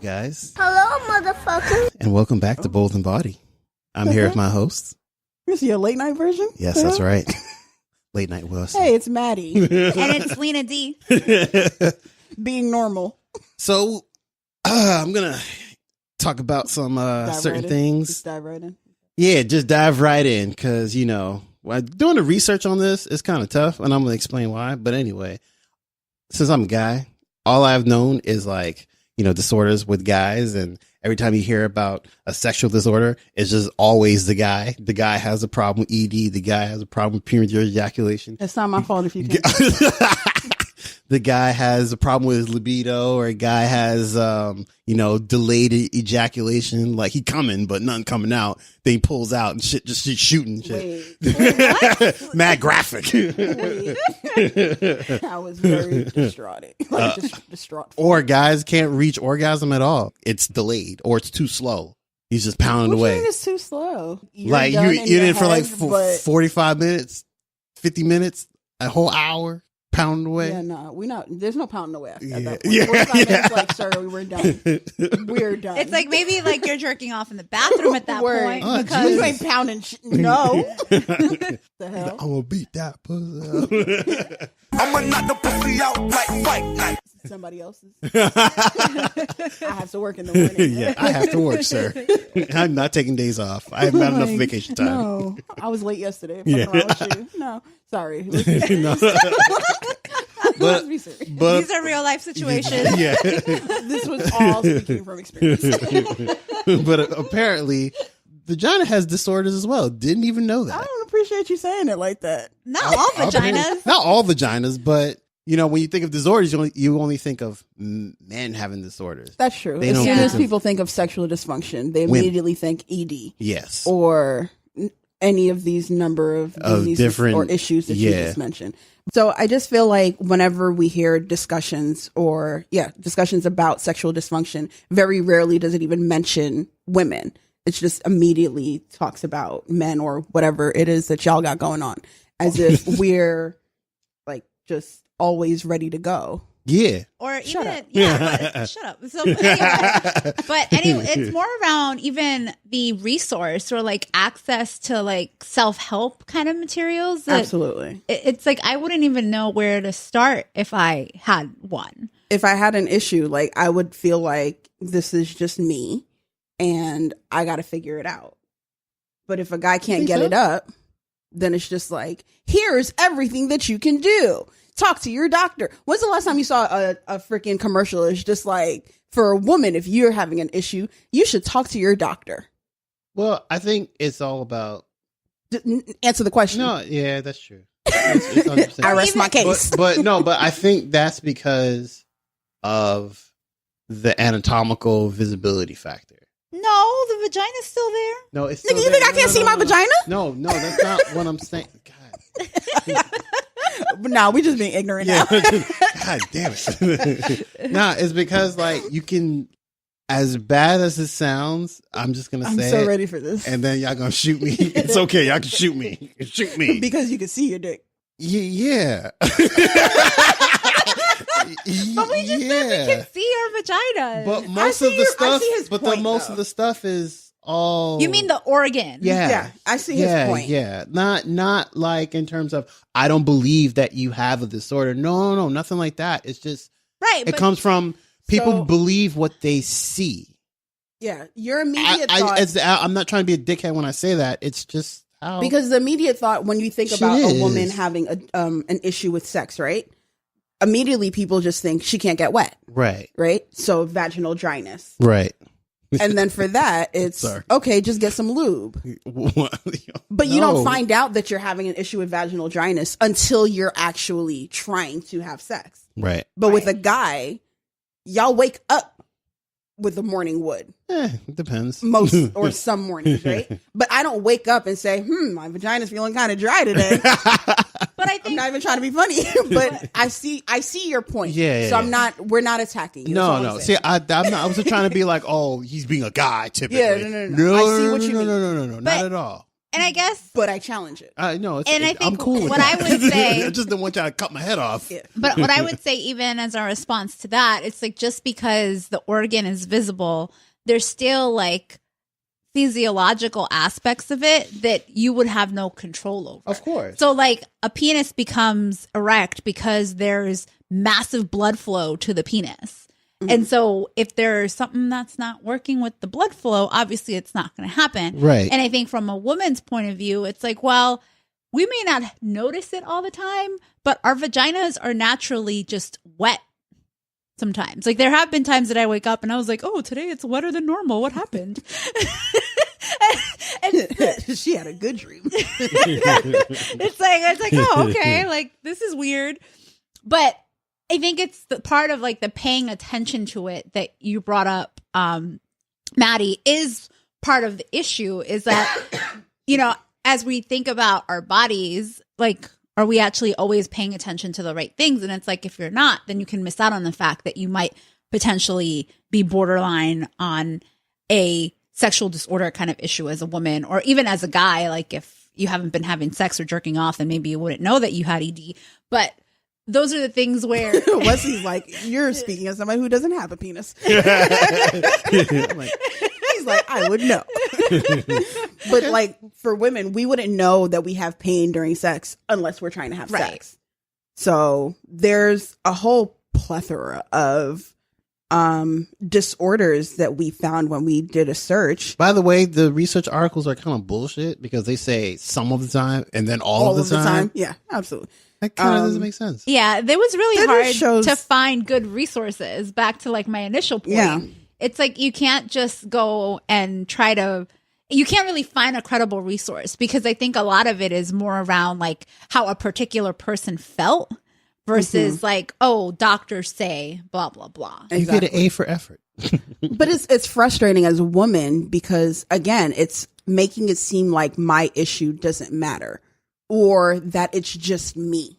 guys. Hello, motherfucker. And welcome back to Bold and Body. I'm here with my hosts. This is your late night version? Yes, that's right. Late night Wilson. Hey, it's Maddie. And it's Lena D. Being normal. So, I'm going to talk about some certain things. Just dive right in. Yeah, just dive right in because, you know, doing the research on this is kind of tough, and I'm going to explain why. But anyway, since I'm a guy, all I've known is like, you know, disorders with guys, and every time you hear about a sexual disorder, it's just always the guy. The guy has a problem with ED. The guy has a problem with premature ejaculation. It's not my fault if you can. The guy has a problem with his libido, or a guy has, you know, delayed ejaculation. Like he coming, but nothing coming out. Then he pulls out and shit, just shooting shit. Wait, Mad graphic. wait. I was very distraught. Distraught. Or guys can't reach orgasm at all. It's delayed or it's too slow. He's just pounding away. It's too slow. Like you're in it for like 45 minutes, 50 minutes, a whole hour. Pounding away. Yeah, no, there's no pounding away at that point. Yeah. 45 minutes, like, sir, we were done. We're done. It's like maybe like you're jerking off in the bathroom at that point. Oh, Because you ain't pounding no. The hell? I'm gonna beat that pussy up. I'm gonna knock the pussy out like fight night. Somebody else's. I have to work in the morning. Yeah, I have to work, sir. I'm not taking days off. I have not enough vacation time. No, I was late yesterday. Yeah. What's wrong with you? No, sorry. No. Let's be serious. But these are real life situations. yeah. This was all speaking from experience. But apparently, vagina has disorders as well. Didn't even know that. I don't appreciate you saying it like that. Not all vaginas. Not all vaginas, but you know, when you think of disorders, you only think of men having disorders. That's true. They As don't soon think as of people think of sexual dysfunction, they women. immediately think ED. Yes. Or any of these number of diseases different or issues that you just mentioned. So I just feel like whenever we hear discussions about sexual dysfunction, very rarely does it even mention women. It's just immediately talks about men or whatever it is that y'all got going on, as if we're like just always ready to go. Yeah. Or Shut even, up. yeah, but, shut up. So anyway, it's more around even the resource or like access to like self-help kind of materials. Absolutely. It's like, I wouldn't even know where to start if I had one. If I had an issue, like I would feel like this is just me and I got to figure it out. But if a guy can't get it up, then it's just like, here's everything that you can do. Talk to your doctor. When's the last time you saw a freaking commercial? It's just like, for a woman, if you're having an issue, you should talk to your doctor. Well, I think it's all about. Answer the question. No, yeah, that's true. It's 100%. I rest my case. But I think that's because of the anatomical visibility factor. No, the vagina's still there. No, it's Nigga, still you think I can't see my vagina? No, that's not what I'm saying. God. But no, we just being ignorant now. God damn it. Nah, it's because like you can, as bad as it sounds, I'm just gonna I'm say so it, ready for this. and then y'all gonna shoot me. It's okay, y'all can shoot me. Shoot me. Because you can see your dick. Yeah. But we just said we can see our vaginas. But most of the stuff, most though. of the stuff is all. You mean the organ? Yeah, I see his point. Yeah, not like in terms of I don't believe that you have a disorder. No, nothing like that. It's just Right. It comes from people believe what they see. Yeah, your immediate thought. I'm not trying to be a dickhead when I say that. It's just how Because the immediate thought when you think Shit about is. a woman having an issue with sex, right? Immediately people just think she can't get wet, right. So vaginal dryness. Right. And then for that, it's Sorry. okay, just get some lube. But you don't find out that you're having an issue with vaginal dryness until you're actually trying to have sex. Right. But with a guy, y'all wake up with the morning wood. It depends. Most or some mornings, right? But I don't wake up and say, my vagina's feeling kind of dry today. But I think I'm not even trying to be funny, but I see your point. Yeah. So we're not attacking you. That's all I'm No. saying. See, I'm not. I was trying to be like, oh, he's being a guy. Typically, Yeah, no. I see what you mean. No, not at all. And I guess, but I challenge it. No, and I think I'm cool with what that. I would say, I just don't want y'all to cut my head off. Yeah. but what I would say, even as a response to that, it's like just because the organ is visible, there's still like physiological aspects of it that you would have no control over. Of course. So like a penis becomes erect because there's massive blood flow to the penis. And so if there's something that's not working with the blood flow, obviously it's not going to happen. Right. And I think from a woman's point of view, it's like, well, we may not notice it all the time, but our vaginas are naturally just wet sometimes. Like there have been times that I wake up and I was like, oh, today it's wetter than normal. What happened? and She had a good dream. it's like, oh, okay. Like this is weird. But I think it's the part of like the paying attention to it that you brought up, Maddie, is part of the issue is that, you know, as we think about our bodies, like, are we actually always paying attention to the right things? And it's like, if you're not, then you can miss out on the fact that you might potentially be borderline on a sexual disorder kind of issue as a woman, or even as a guy. Like if you haven't been having sex or jerking off, then maybe you wouldn't know that you had ED. But those are the things where Wesley's like, you're speaking as somebody who doesn't have a penis. He's like, I would know. But like for women, we wouldn't know that we have pain during sex unless we're trying to have sex. So there's a whole plethora of disorders that we found when we did a search. By the way, the research articles are kind of bullshit because they say some of the time and then all of the time. Yeah, absolutely. That kind of doesn't make sense. yeah, it was really That hard just shows- to find good resources. Back to like my initial point. Yeah. It's like you can't just go and try to, you can't really find a credible resource because I think a lot of it is more around like how a particular person felt versus like, oh, doctors say blah, blah, blah. You get an A for effort. But it's frustrating as a woman because again, it's making it seem like my issue doesn't matter or that it's just me.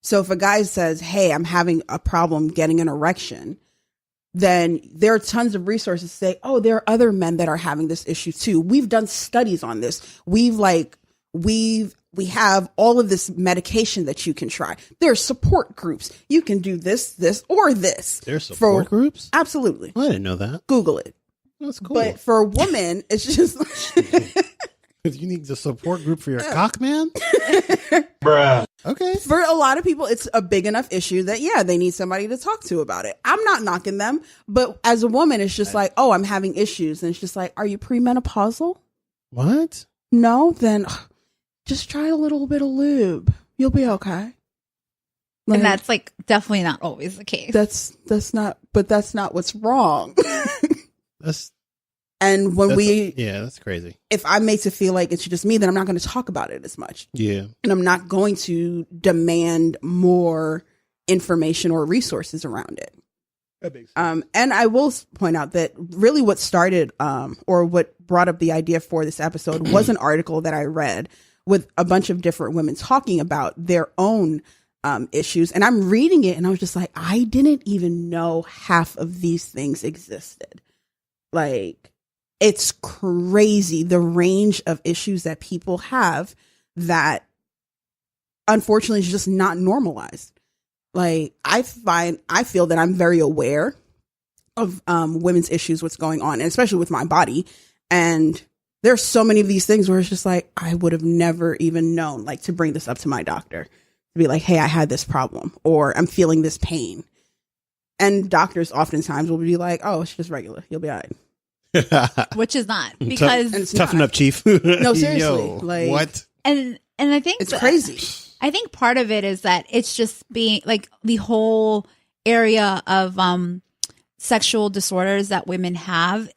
So if a guy says, hey, I'm having a problem getting an erection, then there are tons of resources to say, oh, there are other men that are having this issue too. We've done studies on this. We have all of this medication that you can try. There are support groups. You can do this, or this. There's support groups? Absolutely. I didn't know that. Google it. That's cool. But for a woman, it's just you need the support group for your cock, man? Okay. for a lot of people, it's a big enough issue that, yeah, they need somebody to talk to about it. I'm not knocking them. But as a woman, it's just like, oh, I'm having issues. And it's just like, are you premenopausal? What? No? Then just try a little bit of lube. You'll be okay. And that's like definitely not always the case. That's not what's wrong. That's that's crazy. if I'm made to feel like it's just me, then I'm not going to talk about it as much. Yeah. And I'm not going to demand more information or resources around it. That makes sense. And I will point out that really what started or what brought up the idea for this episode was an article that I read with a bunch of different women talking about their own issues. And I'm reading it and I was just like, I didn't even know half of these things existed. Like, it's crazy the range of issues that people have that unfortunately is just not normalized. Like, I feel that I'm very aware of women's issues, what's going on, and especially with my body. And there's so many of these things where it's just like, I would have never even known, like, to bring this up to my doctor, to be like, hey, I had this problem, or I'm feeling this pain. And doctors oftentimes will be like, oh, it's just regular. You'll be all right. Which is not, because Toughen up, Chief. No, seriously. Yo, Like, what? and I think it's crazy. I think part of it is that it's just being like the whole area of sexual disorders that women have,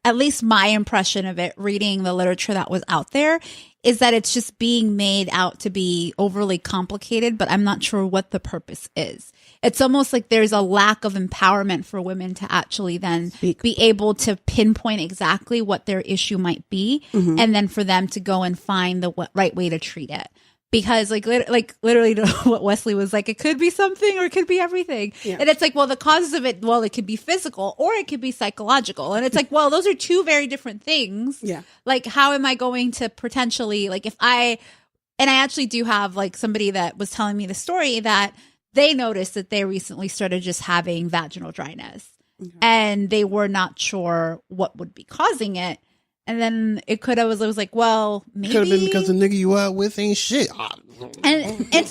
at least my impression of it, reading the literature that was out there, is that it's just being made out to be overly complicated, but I'm not sure what the purpose is. It's almost like there's a lack of empowerment for women to actually then be able to pinpoint exactly what their issue might be, and then for them to go and find the right way to treat it. because literally what Wesley was like, it could be something or it could be everything. Yeah. And it's like, well, the causes of it, well, it could be physical or it could be psychological. And it's like, well, those are two very different things. Yeah. Like, how am I going to potentially, like, I actually do have like somebody that was telling me the story that they noticed that they recently started just having vaginal dryness and they were not sure what would be causing it. And then it was like, well, maybe Could have been because the nigga you out with ain't shit. and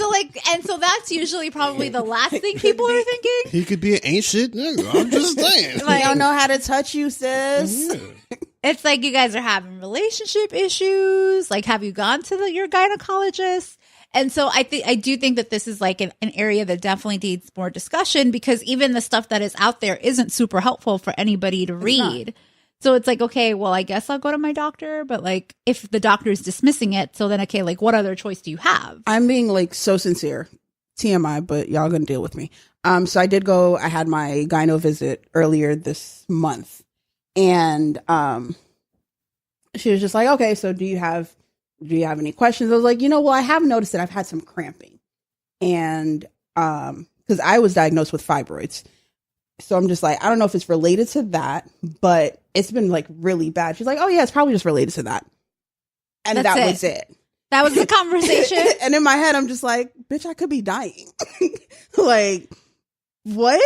so that's usually probably the last thing people are thinking. He could be an ain't shit nigga. I'm just saying. I don't know how to touch you, sis. Yeah. It's like you guys are having relationship issues. Like, have you gone to your gynecologist? And so I do think that this is like an area that definitely needs more discussion, because even the stuff that is out there isn't super helpful for anybody to read. So it's like, okay, well, I guess I'll go to my doctor. But like, if the doctor is dismissing it, so then, okay, like, what other choice do you have? I'm being like so sincere. TMI, but y'all gonna deal with me. So I had my gyno visit earlier this month. And she was just like, okay, so do you have any questions? I was like, well, I have noticed that I've had some cramping. And because I was diagnosed with fibroids. So I'm just like, I don't know if it's related to that, but it's been like really bad. She's like, oh yeah, it's probably just related to that. And That's that was it. That was the conversation. And in my head, I'm just like, bitch, I could be dying. Like, what?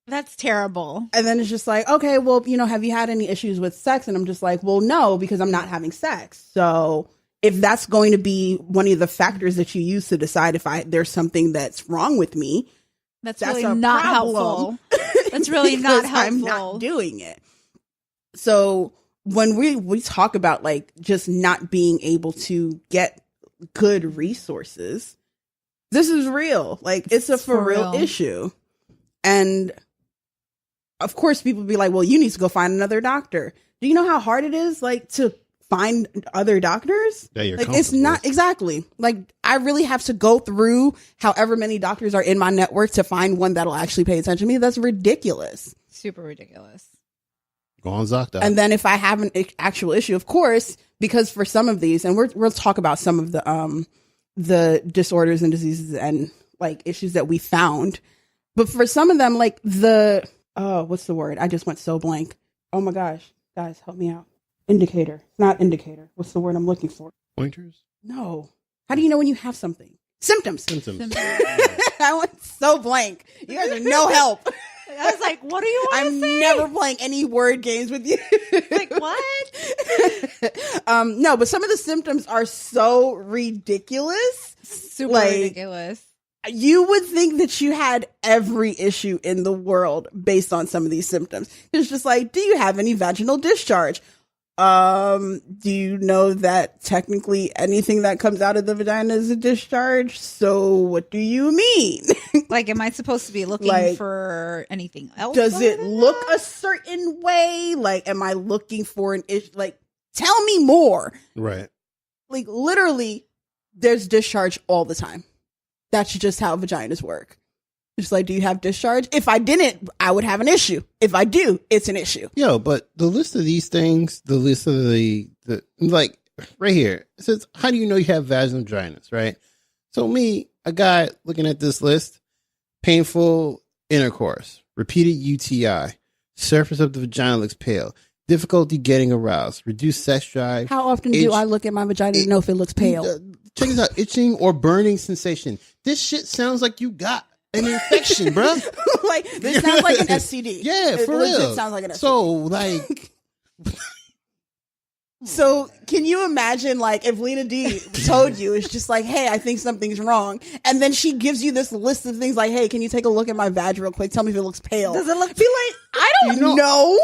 That's terrible. And then it's just like, okay, well, have you had any issues with sex? And I'm just like, well, no, because I'm not having sex. So if that's going to be one of the factors that you use to decide if there's something that's wrong with me, that's really not helpful. That's really not helpful. I'm not doing it. So when we talk about like just not being able to get good resources, this is real. Like, it's a for real issue. And of course people be like, well, you need to go find another doctor. Do you know how hard it is, like, to find other doctors? That you're like, it's not exactly like I really have to go through however many doctors are in my network to find one that'll actually pay attention to me. That's ridiculous. Super ridiculous. Go on ZocDoc. And then if I have an actual issue, of course, because for some of these, and we'll talk about some of the disorders and diseases and like issues that we found, but for some of them, like what's the word? I just went so blank. Oh my gosh, guys, help me out. Indicator, not indicator. What's the word I'm looking for? Pointers? No. How do you know when you have something? Symptoms. I went so blank. You guys are no help. I was like, what do you want to say? I'm never playing any word games with you. Like, what? No, but some of the symptoms are so ridiculous. Super ridiculous. You would think that you had every issue in the world based on some of these symptoms. It's just like, do you have any vaginal discharge? Do you know that technically anything that comes out of the vagina is a discharge? So what do you mean? Like, am I supposed to be looking for anything else? Does it look a certain way? Like, am I looking for an issue? Like, tell me more. Right. Like, literally, there's discharge all the time. That's just how vaginas work. It's like, do you have discharge? If I didn't, I would have an issue. If I do, it's an issue. Yo, but the list of these things, the list of the like right here, it says, how do you know you have vaginal dryness, right? So me, a guy looking at this list, painful intercourse, repeated UTI, surface of the vagina looks pale, difficulty getting aroused, reduced sex drive. How often do I look at my vagina to know if it looks pale? Check this out, itching or burning sensation. This shit sounds like you got an infection, bro. Like, this sounds like an STD. Yeah, for real. It sounds like an STD. So, like... So, can you imagine, like, if Lena D told you, it's just like, hey, I think something's wrong. And then she gives you this list of things like, hey, can you take a look at my vag real quick? Tell me if it looks pale. Does it look? Be like, I don't know.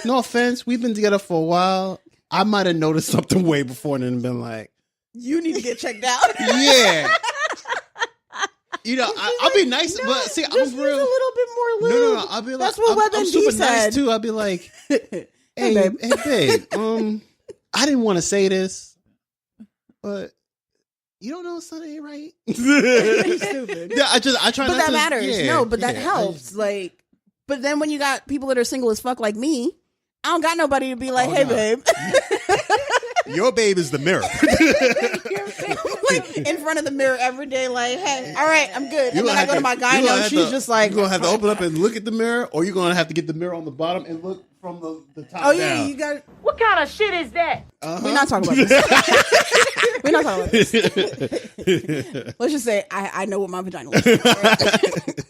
No offense. We've been together for a while. I might have noticed something way before and then been like... You need to get checked out. Yeah. I'll be nice, but see, I'm real. Just use a little bit more lube. No. I'll be like, that's what I'm WebMD super said. nice too. I'll be like, hey, babe. I didn't want to say this, but you don't know something ain't right. You're stupid. Yeah, I try. But not that to, matters. Yeah, No, but that yeah, helps. Like, but then when you got people that are single as fuck like me, I don't got nobody to be like, hey, babe. Your babe is the mirror. Like in front of the mirror every day, like, hey, all right, I'm good. And then I go to my gyno, and she's just like, you're gonna have to open up and look at the mirror, or you're gonna have to get the mirror on the bottom and look from the top. oh yeah, down. you got. What kind of shit is that? We're not talking about this. We're not talking about this. Let's just say I know what my vagina looks like.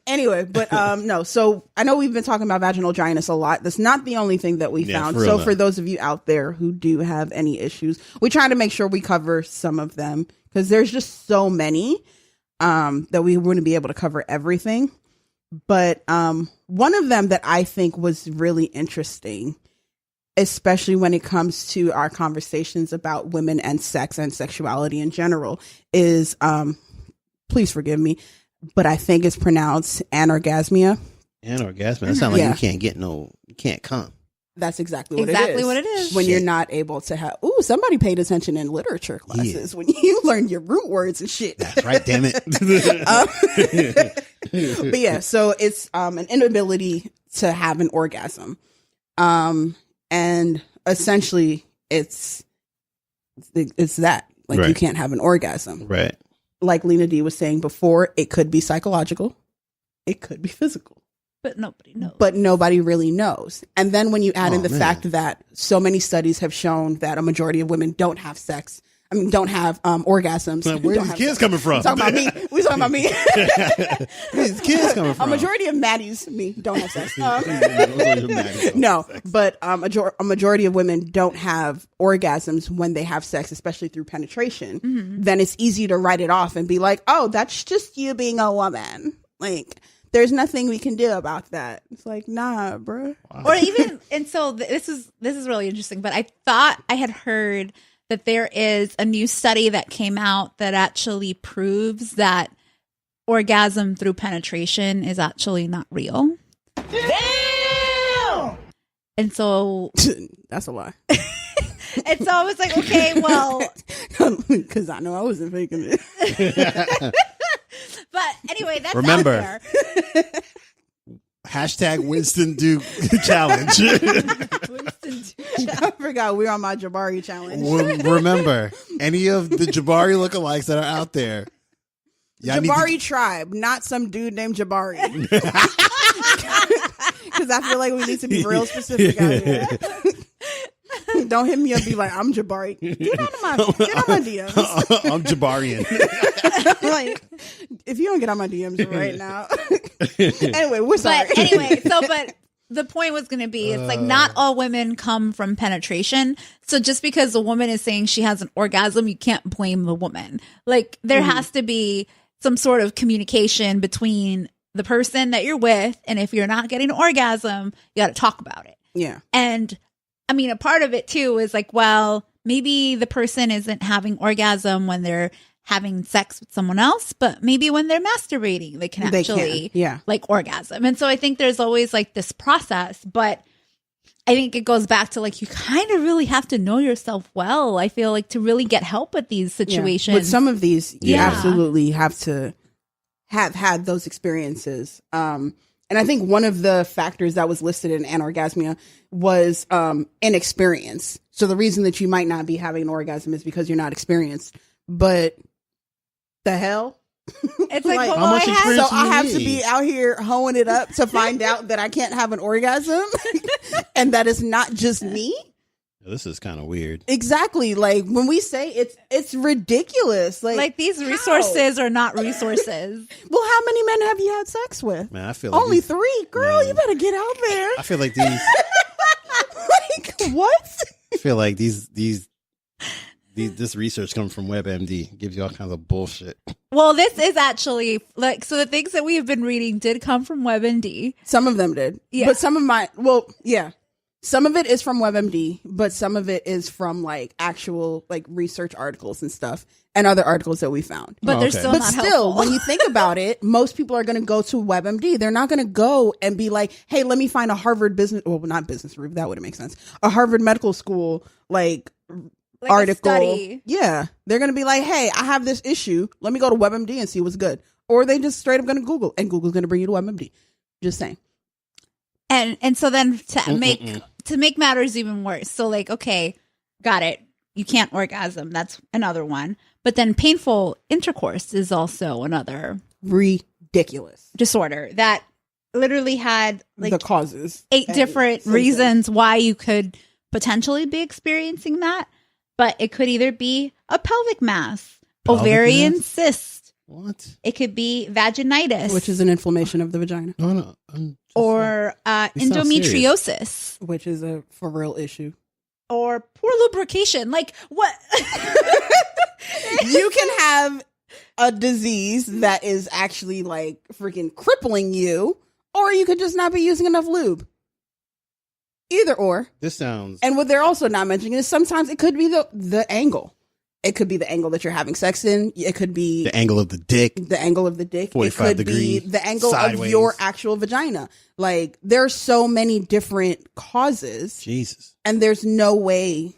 Anyway, but no. So I know we've been talking about vaginal dryness a lot. That's not the only thing that we found. for So real, for those of you out there who do have any issues, we try to make sure we cover some of them because there's just so many that we wouldn't be able to cover everything. But one of them that I think was really interesting, especially when it comes to our conversations about women and sex and sexuality in general, is please forgive me, but I think it's pronounced anorgasmia. Anorgasmia. That sounds like you can't come. That's exactly what it is. When you're not able to have. Ooh, somebody paid attention in literature classes when you learn your root words and shit. That's right. Damn it. But yeah, so it's an inability to have an orgasm, and essentially it's that like you can't have an orgasm, right? Like Lena D was saying before, it could be psychological, it could be physical. But nobody knows. But nobody really knows. And then when you add in the fact that so many studies have shown that a majority of women don't have sex, don't have orgasms. Man, where are these kids coming from? We're talking about me. We're talking about me. Where these kids coming from? A majority of Maddies, me, don't have sex. No, but a majority of women don't have orgasms when they have sex, especially through penetration. Mm-hmm. Then it's easy to write it off and be like, oh, that's just you being a woman. Like, there's nothing we can do about that. It's like, nah, bro. Wow. Or even, and so this is really interesting, but I thought I had heard that there is a new study that came out that actually proves that orgasm through penetration is actually not real. Damn! And so that's a lie. And so I was like, okay, well, because I know I wasn't faking it. But anyway, that's remember. out there. Hashtag Winston Duke challenge. I forgot we're on my Jabari challenge. Remember, any of the Jabari lookalikes that are out there. Jabari tribe, not some dude named Jabari. Because I feel like we need to be real specific out here. Don't hit me up and be like, I'm Jabari. Get on my DMs. I'm Jabarian. Like, if you don't get on my DMs right now. Anyway, we're sorry. But anyway, but the point was going to be, it's like not all women come from penetration. So just because a woman is saying she has an orgasm, you can't blame the woman. Like, there has to be some sort of communication between the person that you're with. And if you're not getting an orgasm, you got to talk about it. Yeah. And I mean, a part of it too is like, well, maybe the person isn't having orgasm when they're having sex with someone else, but maybe when they're masturbating, they can actually like orgasm. And so I think there's always like this process, but I think it goes back to like, you kind of really have to know yourself well. I feel like to really get help with these situations. With some of these, you absolutely have to have had those experiences. And I think one of the factors that was listed in anorgasmia was inexperience. So the reason that you might not be having an orgasm is because you're not experienced. But the hell? It's like, how much experience so I have to be out here hoeing it up to find out that I can't have an orgasm and that it's not just me. This is kind of weird. Exactly. Like when we say it's ridiculous. Like these resources are not resources. Well, how many men have you had sex with? Man, I feel like only 3. Girl, you better get out there. I feel like these. Like what? I feel like this research comes from WebMD. Gives you all kinds of bullshit. Well, this is actually like, so the things that we have been reading did come from WebMD. Some of them did. Yeah. But some of it is from WebMD, but some of it is from like actual like research articles and stuff and other articles that we found. But they're still not helpful. When you think about it, most people are going to go to WebMD. They're not going to go and be like, hey, let me find a Harvard not business review. That wouldn't make sense. A Harvard Medical School like article. Yeah. They're going to be like, hey, I have this issue. Let me go to WebMD and see what's good. Or they just straight up going to Google, and Google's going to bring you to WebMD. Just saying. And so then to make matters even worse. So like, okay, got it. you can't orgasm. That's another one. But then painful intercourse is also another Ridiculous. disorder that literally had like the causes. 8 and different symptoms. reasons why you could potentially be experiencing that. But it could either be a pelvic mass, Pelvic ovarian mass? cyst. What? It could be vaginitis, Which is an inflammation of the vagina. No. or You sound endometriosis, Which is a for real issue. or poor lubrication. Like what? You can have a disease that is actually like freaking crippling you, or you could just not be using enough lube. Either or. This sounds. And what they're also not mentioning is sometimes it could be the angle. It could be the angle that you're having sex in. It could be the angle of the dick. the angle of the dick. 45 It could degree, be the angle sideways. of your actual vagina. Like there's so many different causes, Jesus. and there's no way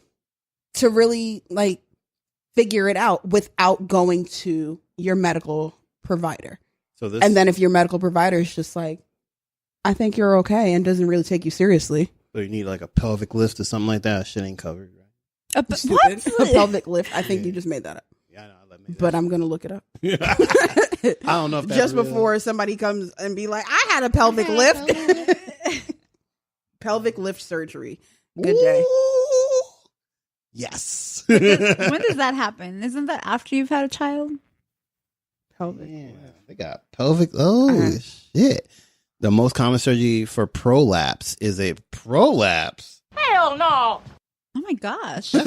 to really like figure it out without going to your medical provider. So this. And then if your medical provider is just like, I think you're okay and doesn't really take you seriously. So you need like a pelvic lift or something like that. Shit ain't covered, right? Stupid. What? A pelvic lift. I think Yeah. you just made that up. Yeah, I know. I made that But I'm going to look it up. I don't know if that's Just real. before somebody comes and be like, I had a pelvic lift. Pelvic lift surgery. Good day. Ooh. Yes. When does that happen? Isn't that after you've had a child? Pelvic. Yeah, they got pelvic. Oh Uh-huh. shit! The most common surgery for prolapse is a prolapse. Oh my gosh. Ew.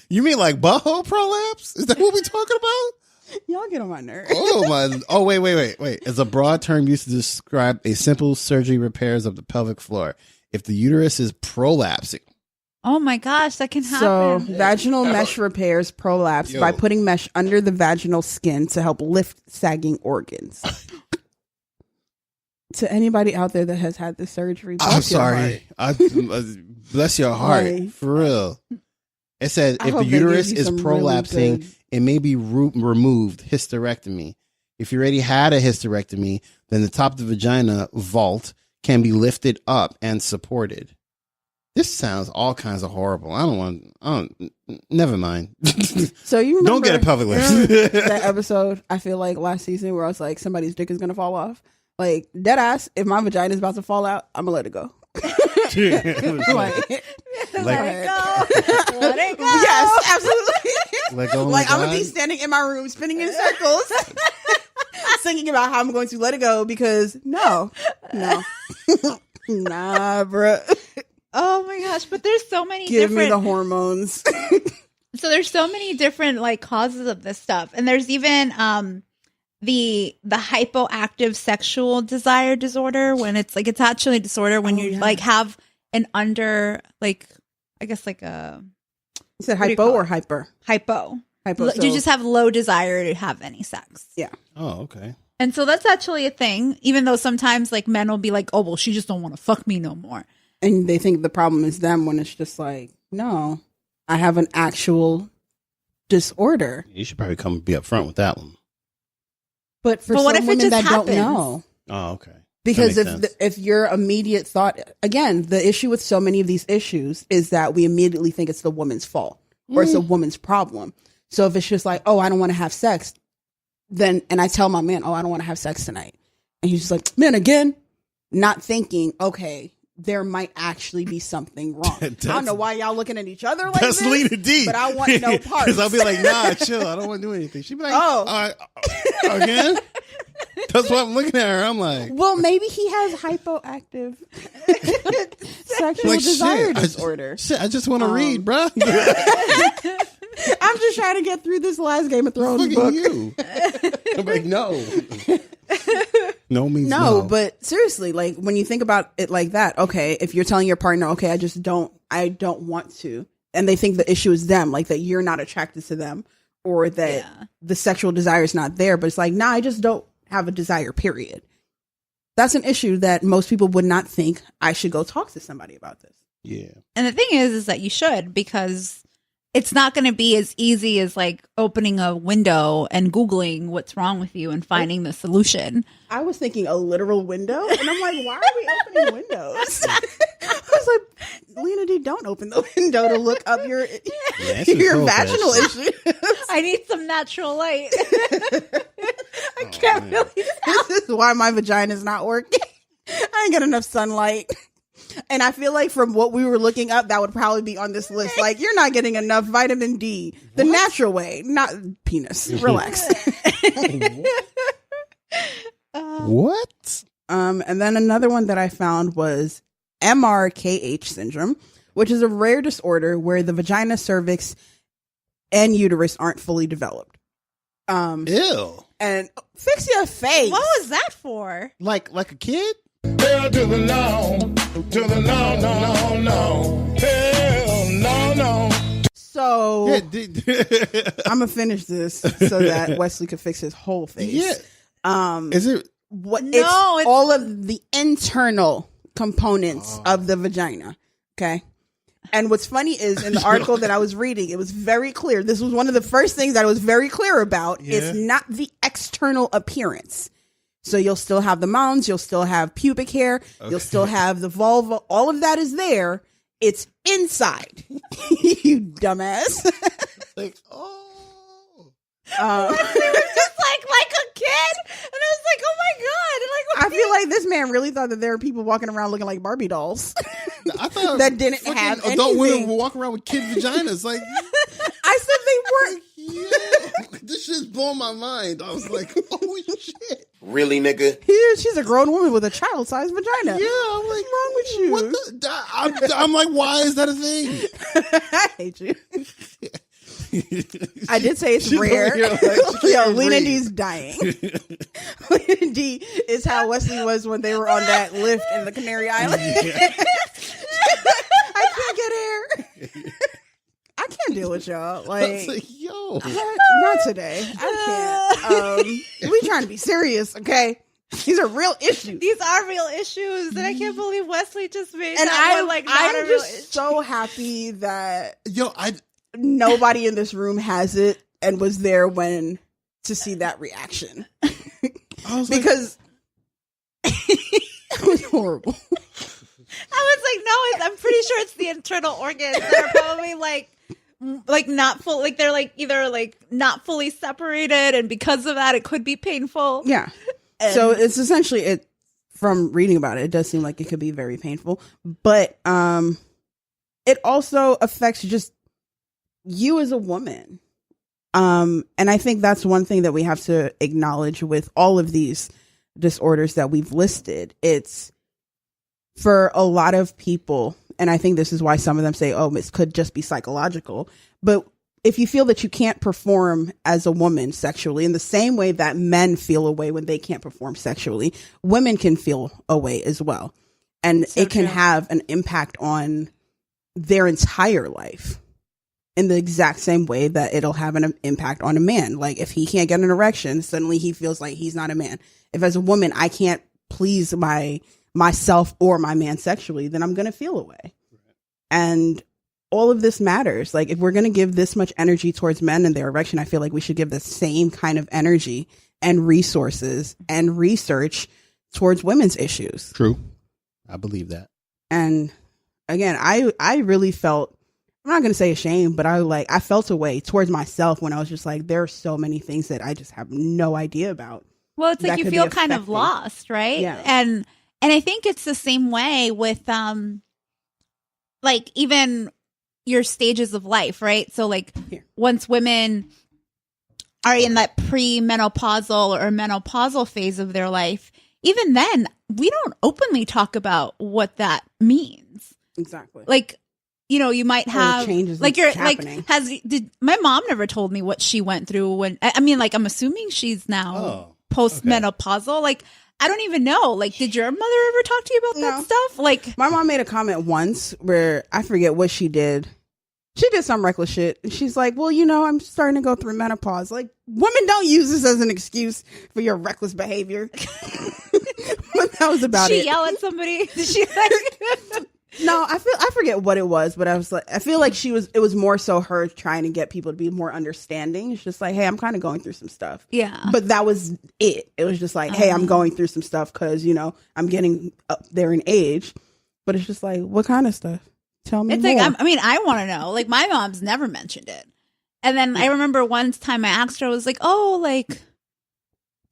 You mean like butthole prolapse? Is that what we're talking about? Y'all get on my nerves. Oh my! Oh wait! It's a broad term used to describe a simple surgery repairs of the pelvic floor. If the uterus is prolapsing, Oh my gosh, that can So, happen. vaginal mesh repairs prolapse Yo. by putting mesh under the vaginal skin to help lift sagging organs. To anybody out there that has had this surgery, I'm bless your heart. sorry. Bless your heart, Like- for real. It says I if the hope they give uterus you is some really prolapsing, good- it may be removed. Hysterectomy. If you already had a hysterectomy, then the top of the vagina vault can be lifted up and supported. This sounds all kinds of horrible. Never mind. So you remember, Don't get a pelvic lift. remember that episode, I feel like last season where I was like, somebody's dick is going to fall off. Like, dead ass, if my vagina is about to fall out, I'm going to let it go. Like, Let it go. Let it go. yes, absolutely. Like, oh my Like, I'm going to be God. standing in my room spinning in circles, thinking about how I'm going to let it go because no. Nah, bruh. Oh my gosh, but there's so many Give me different the hormones. so there's so many different like causes of this stuff. And there's even the hypoactive sexual desire disorder when it's like it's actually a disorder when Oh, you yeah. like have an under like I guess like a You said What do you hypo call or it? hyper? hypo. Hypo. You so- just have low desire to have any sex. Oh, okay. And so that's actually a thing, even though sometimes like men will be like, oh, well, she just don't want to fuck me no more. and they think the problem is them when it's just like, no, I have an actual disorder. You should probably come be up front with that one. But for But some what if it women just that happens? don't know, Oh, okay. because That if makes sense. if your immediate thought, again, the issue with so many of these issues is that we immediately think it's the woman's fault or it's a woman's problem. So if it's just like, oh, I don't want to have sex, then, and I tell my man, oh, I don't want to have sex tonight. And he's just like, man, again, not thinking, okay, there might actually be something wrong. I don't know why y'all looking at each other like That's this. Lena D. but I want no parts. Because I'll be like, nah, chill. I don't want to do anything. She'd be like, Oh. again? That's what I'm looking at her. I'm like, Well, maybe he has hypoactive sexual like desire shit. disorder. I just want to read, bro. I'm just trying to get through this last Game of Thrones Look book. at you. I'm like, no. No means No, no. but seriously, like when you think about it like that, okay, if you're telling your partner, okay, I don't want to, and they think the issue is them, like that you're not attracted to them or that Yeah. the sexual desire is not there, but it's like, nah, I just don't have a desire, period. That's an issue that most people would not think I should go talk to somebody about this. Yeah. And the thing is that you should, because it's not going to be as easy as like opening a window and Googling what's wrong with you and finding the solution. I was thinking a literal window, and I'm like, why are we opening windows? I was like, Lena D, don't open the window to look up your it's your cold vaginal fashion. issues. I need some natural light. I can't man. really. This is why my vagina's not working. I ain't got enough sunlight. And I feel like from what we were looking up, that would probably be on this list. Like, you're not getting enough vitamin D the natural way, not penis. Relax. What? And then another one that I found was MRKH syndrome, which is a rare disorder where the vagina, cervix, and uterus aren't fully developed. Ew. And fix your face. What was that for? Like a kid? Hell to the no, no. Hell no. So Yeah, I'm gonna finish this so that Wesley could fix his whole face. yeah. Is it? What? No, it's it's- all of the internal components of the vagina. Okay. And what's funny is in the article that I was reading, it was very clear. This was one of the first things that I was very clear about. Yeah. It's not the external appearance. So you'll still have the mounds, you'll still have pubic hair, you'll still have the vulva. All of that is there. It's inside. You dumbass. Like, It was just like a kid, and I was like, oh my god! And like, I feel like this man really thought that there were people walking around looking like Barbie dolls. I thought That didn't fucking have adult women anything. would walk around with kid vaginas. Like, I said they weren't. yeah, this shit's blowing my mind. I was like, holy shit. Really, nigga? Here, she's a grown woman with a child-sized vagina. Yeah, I'm like, What's wrong with you? What the? I'm like, why is that a thing? I hate you. I did say it's She's rare. over here like, she Yo, can't Lena breathe. D's dying. Lena D is how Wesley was when they were on that lift in the Canary Island. I can't get air. I can't deal with y'all. I Like, was like, yo. not today. I can't. We trying to be serious, okay? These are real issues. these are real issues, and I can't believe Wesley just made And that one like not I'm a real just issue. so happy that Yo, nobody in this room has it and was there when to see that reaction. I was like, Because it was horrible. I was like, no, I'm pretty sure it's the internal organs that are probably like not full, like they're like either like not fully separated, and because of that, it could be painful. Yeah. So it's essentially it. From reading about it, it does seem like it could be very painful, but it also affects just you as a woman. And I think that's one thing that we have to acknowledge with all of these disorders that we've listed. It's for a lot of people, and I think this is why some of them say, oh, it could just be psychological. But if you feel that you can't perform as a woman sexually in the same way that men feel a way when they can't perform sexually, women can feel a way as well. And it can have an impact on their entire life in the exact same way that it'll have an impact on a man. Like if he can't get an erection, suddenly he feels like he's not a man. If as a woman, I can't please myself or my man sexually, then I'm going to feel a way. And all of this matters. Like if we're going to give this much energy towards men and their erection, I feel like we should give the same kind of energy and resources and research towards women's issues. true. I believe that. And again, I really felt, I'm not going to say ashamed, but I felt a way towards myself when I was just like, there are so many things that I just have no idea about. Well, it's like That you could feel be kind of affecting. lost, right? Yeah. And I think it's the same way with like even your stages of life, right? So like Here. once women are in that pre-menopausal or menopausal phase of their life, even then we don't openly talk about what that means. Exactly. Like, you know, you might have changes like you're happening. like did my mom never told me what she went through when I mean like I'm assuming she's now Oh, post-menopausal. Like I don't even know. Like, did your mother ever talk to you about that No. stuff? Like, My mom made a comment once where I forget what she did. She did some reckless shit. And she's like, well, you know, I'm starting to go through menopause. Like, women don't use this as an excuse for your reckless behavior. But that was about did she it. yell at somebody? Did she like? No, I forget what it was, but I was like, I feel like it was more so her trying to get people to be more understanding. It's just like, hey, I'm kind of going through some stuff. Yeah. But that was it. It was just like, hey, I'm going through some stuff because, you know, I'm getting up there in age. But it's just like, what kind of stuff? Tell me It's more. like, I mean, I want to know. Like, my mom's never mentioned it. And then I remember one time I asked her, I was like, oh, like,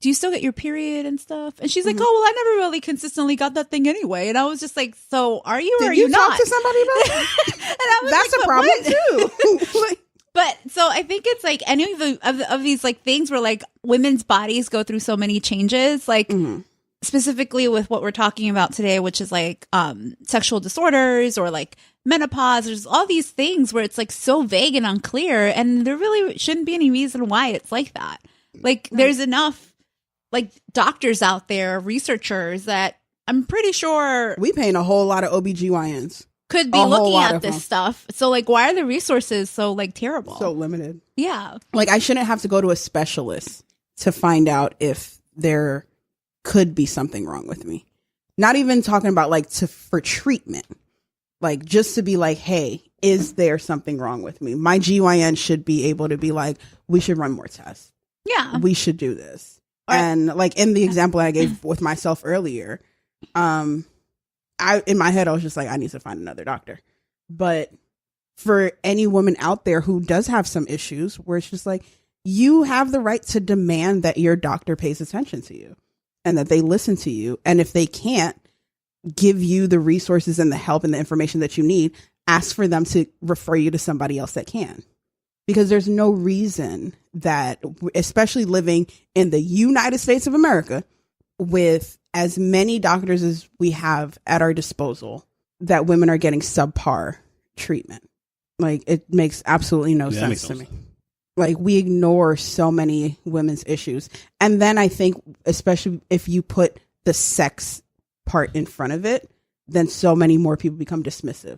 do you still get your period and stuff? And she's like, oh, well, I never really consistently got that thing anyway. And I was just like, so are you or are Did you you talk not? to somebody about it? And I was That's like, a "But problem what?" too. But so I think it's like any of these like things where like women's bodies go through so many changes, like specifically with what we're talking about today, which is like sexual disorders or like menopause. There's all these things where it's like so vague and unclear, and there really shouldn't be any reason why it's like that. Like there's enough like doctors out there, researchers that I'm pretty sure We paying a whole lot of OBGYNs. could be A whole looking lot at of them. this stuff. So like, why are the resources so like terrible? So limited. yeah. Like I shouldn't have to go to a specialist to find out if there could be something wrong with me. Not even talking about like for treatment. Like just to be like, hey, is there something wrong with me? My GYN should be able to be like, we should run more tests. Yeah. We should do this. Or- And like in the example I gave with myself earlier, I in my head I was just like, I need to find another doctor. But for any woman out there who does have some issues where it's just like, you have the right to demand that your doctor pays attention to you and that they listen to you. And if they can't give you the resources and the help and the information that you need, ask for them to refer you to somebody else that can. Because there's no reason that, especially living in the United States of America, with as many doctors as we have at our disposal, that women are getting subpar treatment. Like, it makes absolutely no sense to me. Like, we ignore so many women's issues. And then I think, especially if you put the sex part in front of it, then so many more people become dismissive.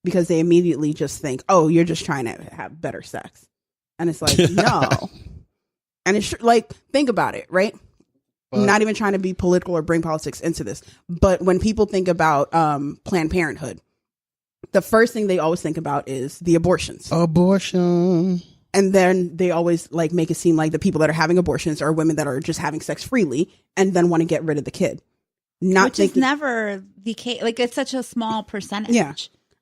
Because they immediately just think, oh, you're just trying to have better sex. And it's like, no. And it's like, think about it, right? I'm not even trying to be political or bring politics into this. But when people think about Planned Parenthood, the first thing they always think about is the abortions. Abortion. And then they always like make it seem like the people that are having abortions are women that are just having sex freely and then want to get rid of the kid. Which is never the case. Like, it's such a small percentage. Yeah.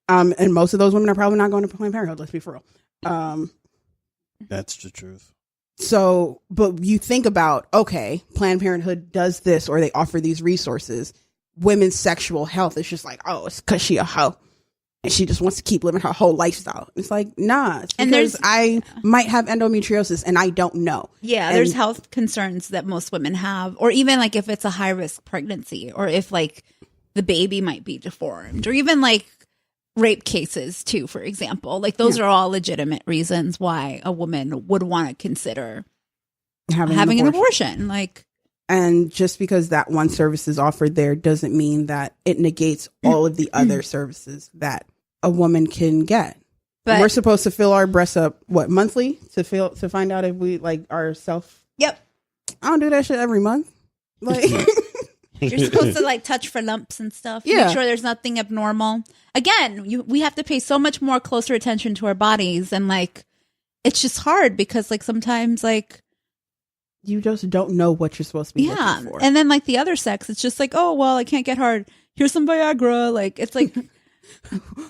And most of those women are probably not going to Planned Parenthood, let's be for real. That's the truth. So, but you think about, okay, Planned Parenthood does this or they offer these resources. Women's sexual health is just like, oh, it's because she a hoe. And she just wants to keep living her whole lifestyle. It's like, nah. It's because I might have endometriosis and I don't know. Yeah, And there's health concerns that most women have. Or even like if it's a high risk pregnancy or if like the baby might be deformed or even like rape cases too, for example. Like those are all legitimate reasons why a woman would want to consider having an abortion. Like, and just because that one service is offered there doesn't mean that it negates all of the other services that a woman can get. But we're supposed to fill our breasts up monthly to find out if we like are self. Yep. I don't do that shit every month. Like you're supposed to like touch for lumps and stuff. Yeah. Make sure there's nothing abnormal. Again, we have to pay so much more closer attention to our bodies, and like it's just hard because like sometimes like you just don't know what you're supposed to be looking for. And then like the other sex, it's just like, oh well, I can't get hard. Here's some Viagra. Like it's like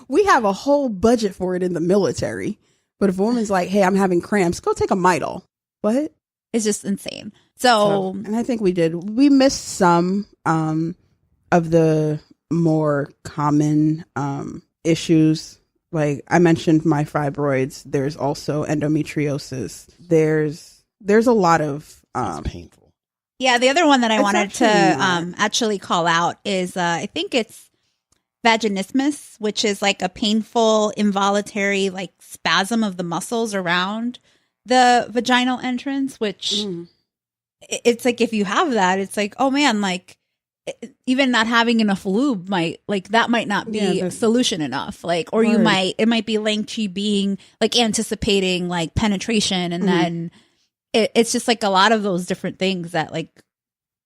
we have a whole budget for it in the military. But if a woman's like, hey, I'm having cramps, go take a Midol. What? It's just insane. So and I think we missed some of the more common issues. Like I mentioned my fibroids. There's also endometriosis. There's a lot of painful. Yeah, the other one that I wanted to actually actually call out is I think it's vaginismus, which is like a painful involuntary like spasm of the muscles around the vaginal entrance, which it's like if you have that, it's like, oh man, like even not having enough lube might not be a solution enough. Like, or it might be linked to being like anticipating like penetration. And then it's just like a lot of those different things that like,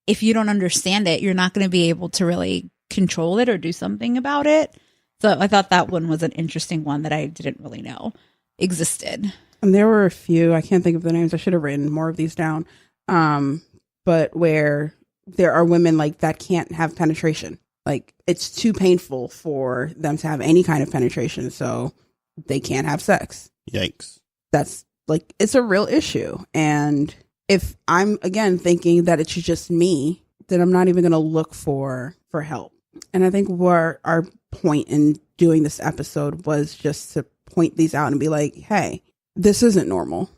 if you don't understand it, you're not going to be able to really control it or do something about it. So I thought that one was an interesting one that I didn't really know existed. And there were a few, I can't think of the names. I should have written more of these down. But where there are women like that can't have penetration. Like, it's too painful for them to have any kind of penetration, so they can't have sex. Yikes. That's like, it's a real issue. And if I'm, again, thinking that it's just me, then I'm not even going to look for help. And I think what our point in doing this episode was just to point these out and be like, hey, this isn't normal,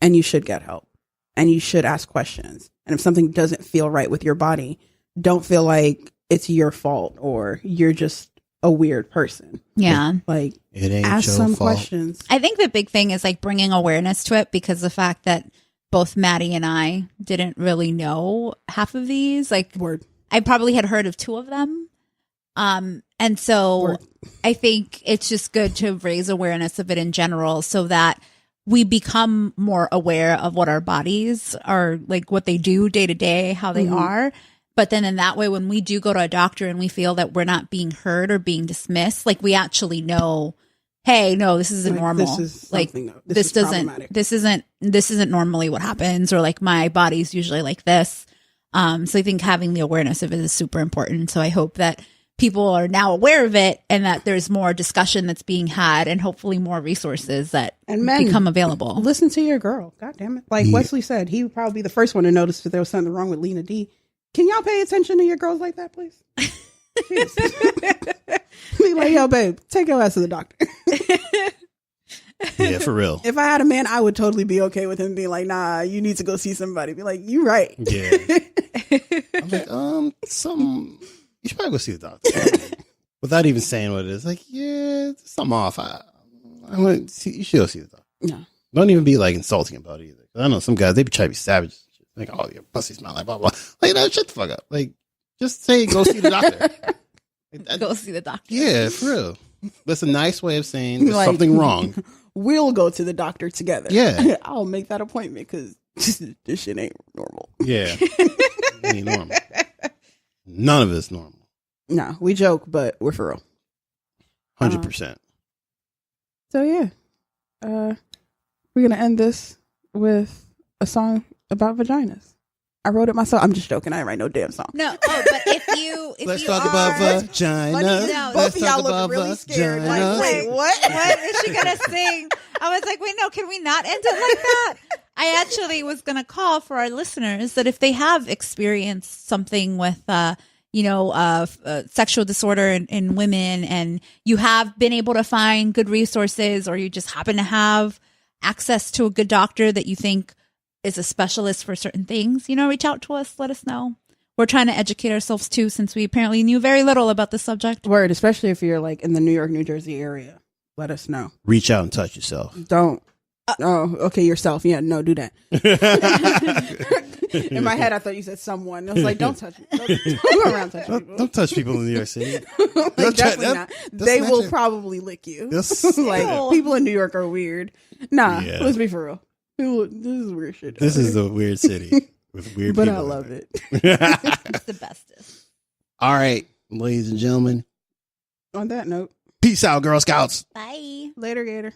and you should get help, and you should ask questions. And if something doesn't feel right with your body, don't feel like it's your fault or you're just a weird person. Yeah. Like, It ain't ask your some fault. questions. I think the big thing is like bringing awareness to it, because the fact that both Maddie and I didn't really know half of these, like Word. I probably had heard of 2 of them. And so Word. I think it's just good to raise awareness of it in general so that we become more aware of what our bodies are, like what they do day to day, how they are. But then in that way, when we do go to a doctor and we feel that we're not being heard or being dismissed, like we actually know, hey, no, this isn't Like, normal. this is Like something that- this is doesn't, problematic. this isn't normally what happens, or like my body's usually like this. So I think having the awareness of it is super important. So I hope that people are now aware of it and that there's more discussion that's being had and hopefully more resources that And men, become available. listen to your girl. God damn it. Like Yeah. Wesley said, he would probably be the first one to notice that there was something wrong with Lena D. Can y'all pay attention to your girls like that, please? Jeez. Be like, yo, babe, take your ass to the doctor. Yeah, for real. If I had a man, I would totally be okay with him being like, nah, you need to go see somebody. Be like, you right. Yeah. I'm like, you should probably go see the doctor. Without even saying what it is. Like, yeah, there's something off. I want to see, you should go see the doctor. No. Don't even be like insulting about it either. 'Cause I know some guys, they be trying to be savage. Like, oh, your pussy smell like blah, blah. Like, no, shut the fuck up. Like, just say, go see the doctor. Like, Go see the doctor. yeah, for real. That's a nice way of saying there's Like- something wrong. We'll go to the doctor together. Yeah. I'll make that appointment because this shit ain't normal. Yeah. It ain't normal. None of it's normal. No, we joke, but we're for real. 100%. So yeah, we're gonna end this with a song about vaginas. I wrote it myself. I'm just joking. I didn't write no damn song. No, but if Let's you talk are, about Funny vagina. is No, both Let's of y'all talk look about really scared. vagina. Like, wait, what? what is she gonna sing? I was like, wait, no, can we not end it like that? I actually was gonna call for our listeners that if they have experienced something with, sexual disorder in women, and you have been able to find good resources, or you just happen to have access to a good doctor that you think is a specialist for certain things, reach out to us, let us know. We're trying to educate ourselves too, since we apparently knew very little about the subject. Word, especially if you're like in the New York, New Jersey area. Let us know. Reach out and touch yourself. Don't. Oh, okay, yourself. Yeah, no, do that. In my head, I thought you said someone. I was like, don't touch me. Don't go around touching people. Don't touch people in New York City. Like, definitely that- not. that's They not will your- probably lick you. This- Like, people in New York are weird. Nah, Yeah. let's be for real. This is weird shit. This is a weird city with weird But people. I love it. It's the bestest. All right, ladies and gentlemen. On that note, Peace out, Girl Scouts. Bye. later, Gator.